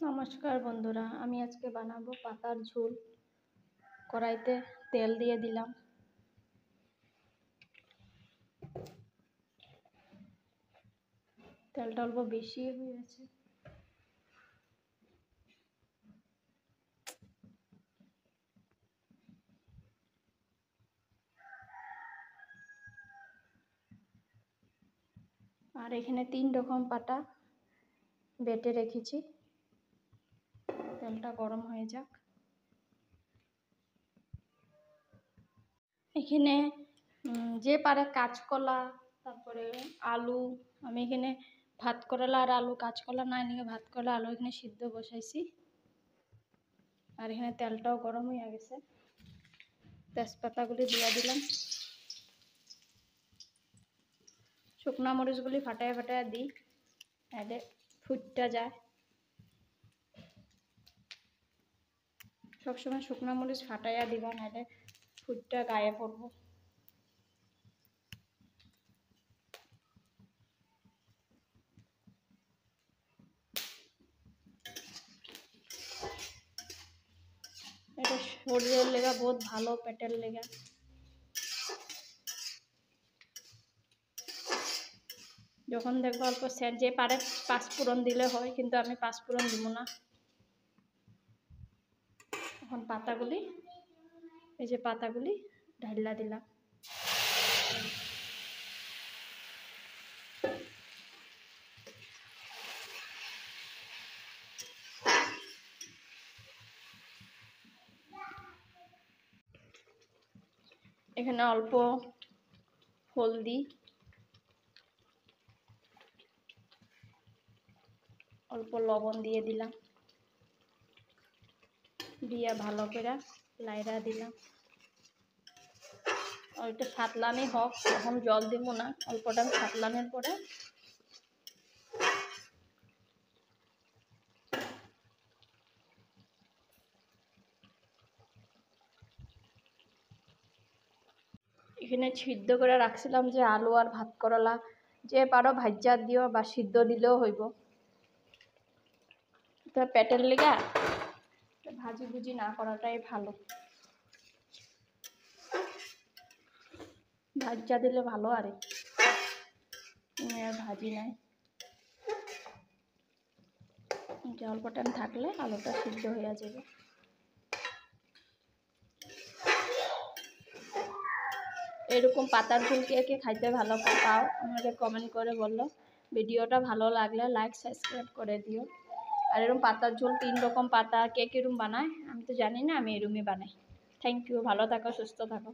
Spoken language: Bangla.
নমস্কার বন্ধুরা, আমি আজকে বানাবো পাতার ঝোল। কড়াইতে তেল দিয়ে দিলাম। তেলটা অল্প বেশি হয়ে গেছে। আর এখানে 3 রকম পাতা বেটে রেখেছি। তেলটা গরম হয়ে যাক। এখানে যে পারে কাঁচকলা, তারপরে আলু, আমি এখানে ভাত করলা আর আলু, কাঁচকলা না নিয়ে ভাত করলা আলু এখানে সিদ্ধ বসাইছি। আর এখানে তেলটাও গরম হয়ে গেছে। তেজপাতাগুলি দিয়ে দিলাম। শুকনা মরিচগুলি ফাটায় ফাটায় দিই, এতে ফুটটা যায়। সবসময় শুকনা মরিচ ফাটাইয়া দিবা, নাহলে ফুটটা গায়ে পড়ব। এটা শরীরের লেগা বহুত ভালো, পেটের লেগা। যখন দেখবো অল্প সেন্ট, যে পারে পাঁচফোড়ন দিলে হয়, কিন্তু আমি পাঁচফোড়ন দিব না। এখন পাতাগুলি, এই যে পাতাগুলি ঢাইলা দিলাম। এখানে অল্প হলদি, অল্প লবণ দিয়ে দিলাম, দিয়ে ভালো করে লাইরা দিলাম। ওইটা সাতলানি হোক, এখন জল দিব না, অল্পটা সাতলানের পরে এখানে সিদ্ধ করে রাখছিলাম যে আলু আর ভাত করলা, যে পারো ভাজ্যা দিও বা সিদ্ধ দিলেও হইব। তো পেটের লেগা ভাজি ভুজি না করাটাই ভালো। ভাজ্যা দিলে ভালো, আরে আর ভাজি নাই। অল্প টাইম থাকলে আলুটা সিদ্ধ হয়ে যাবে। এরকম পাতার ঝোল কে কে খাইতে ভালো পাও আমাকে কমেন্ট করে বললো। ভিডিওটা ভালো লাগলে লাইক সাবস্ক্রাইব করে দিও। আর এরকম পাতার ঝোল 3 রকম পাতা কে কিরম বানায় আমি তো জানি না, আমি এরকমই বানাই। থ্যাংক ইউ, ভালো থাকো, সুস্থ থাকো।